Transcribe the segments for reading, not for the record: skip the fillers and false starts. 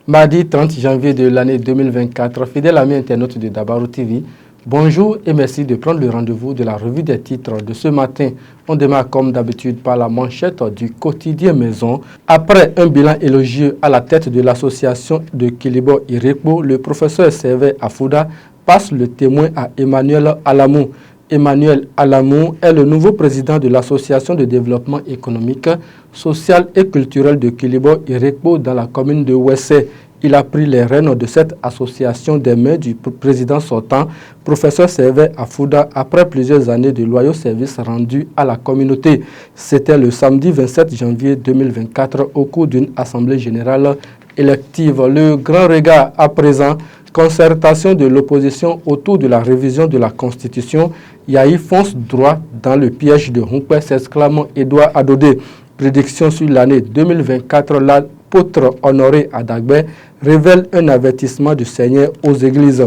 Mardi 30 janvier de l'année 2024, fidèles amis internautes de Dabaru TV, bonjour et merci de prendre le rendez-vous de la revue des titres de ce matin. On démarre comme d'habitude par la manchette du quotidien Maison. Après un bilan élogieux à la tête de l'association de Kilibo Irekpo, le professeur Servé Afouda passe le témoin à Emmanuel Alamou. Emmanuel Alamou est le nouveau président de l'association de développement économique, social et culturel de Kilibo Irekpo dans la commune de Ouessé. Il a pris les rênes de cette association des mains du président sortant, professeur Servé Afouda, après plusieurs années de loyaux services rendus à la communauté. C'était le samedi 27 janvier 2024 au cours d'une assemblée générale élective. Le grand regard à présent, concertation de l'opposition autour de la révision de la Constitution. Yahi fonce droit dans le piège de Hunkwe, s'exclame Edouard Adodé. Prédiction sur l'année 2024, l'apôtre Honoré Adagbe révèle un avertissement du Seigneur aux églises.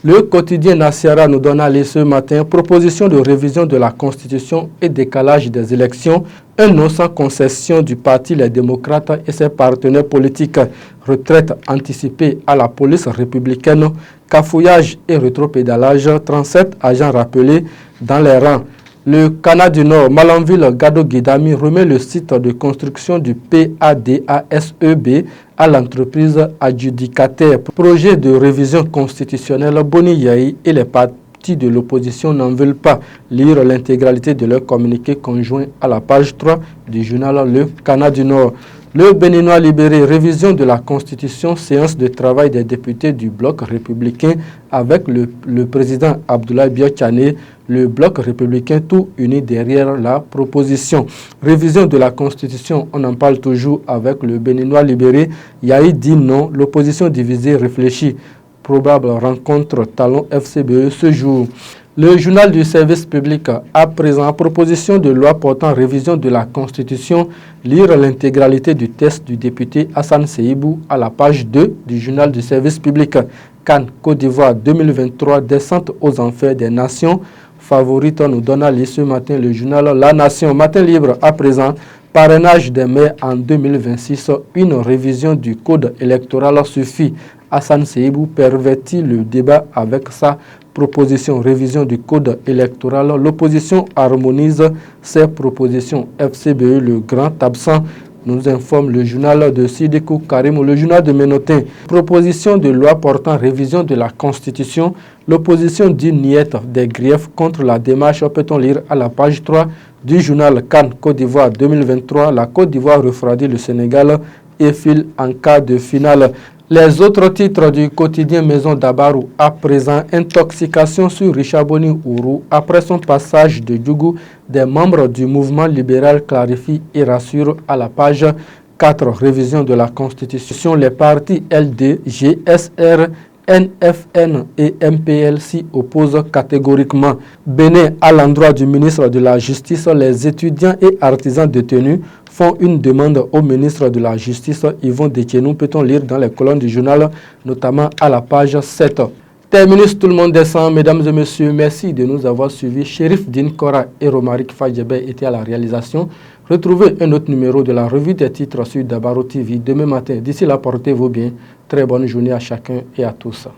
Le quotidien Nassiara nous donne aller ce matin proposition de révision de la Constitution et décalage des élections, un non sans concession du parti Les Démocrates et ses partenaires politiques, retraite anticipée à la police républicaine, cafouillage et rétropédalage, 37 agents rappelés dans les rangs. Le Canada du Nord, Malanville Gado Guidami remet le site de construction du PADASEB à l'entreprise adjudicataire. Projet de révision constitutionnelle, Boni Yahi et les partis de l'opposition n'en veulent pas. Lire l'intégralité de leur communiqué conjoint à la page 3 du journal Le Canada du Nord. Le Béninois libéré, révision de la Constitution, séance de travail des députés du bloc républicain avec le président Abdoulaye Biotchane, le bloc républicain tout uni derrière la proposition. Révision de la Constitution, on en parle toujours avec le Béninois libéré. Yahi dit non, l'opposition divisée réfléchit. Probable rencontre Talon FCBE ce jour. Le journal du service public à présent proposition de loi portant révision de la Constitution, lire l'intégralité du texte du député Hassan Seibou à la page 2 du journal du service public. Cannes, Côte d'Ivoire 2023, descente aux enfers des nations. Favorite nous donne à lire ce matin le journal La Nation. Matin libre à présent, parrainage des maires en 2026, une révision du code électoral suffit. Hassan Seibou pervertit le débat avec sa proposition révision du code électoral. L'opposition harmonise ses propositions. FCBE, le grand absent, nous informe le journal de Sidikou Karim, le journal de Ménotin. Proposition de loi portant révision de la Constitution. L'opposition dit niette des griefs contre la démarche, peut-on lire à la page 3 du journal Cannes Côte d'Ivoire 2023. La Côte d'Ivoire refroidit le Sénégal et file en cas de finale. Les autres titres du quotidien Maison Dabaru à présent, intoxication sur Richard Boni Ourou après son passage de Djougou, des membres du mouvement libéral clarifient et rassurent à la page 4, révision de la Constitution. Les partis LD, GSR, NFN et MPL s'y opposent catégoriquement. Bénin, à l'endroit du ministre de la Justice, les étudiants et artisans détenus font une demande au ministre de la Justice. Yvon Détienou, peut-on lire dans les colonnes du journal, notamment à la page 7. Terminus, tout le monde descend. Mesdames et messieurs, merci de nous avoir suivis. Chérif Din Kora et Romaric Fadjebe étaient à la réalisation. Retrouvez un autre numéro de la revue des titres sur Dabaru TV demain matin. D'ici là, portez-vous bien. Très bonne journée à chacun et à tous.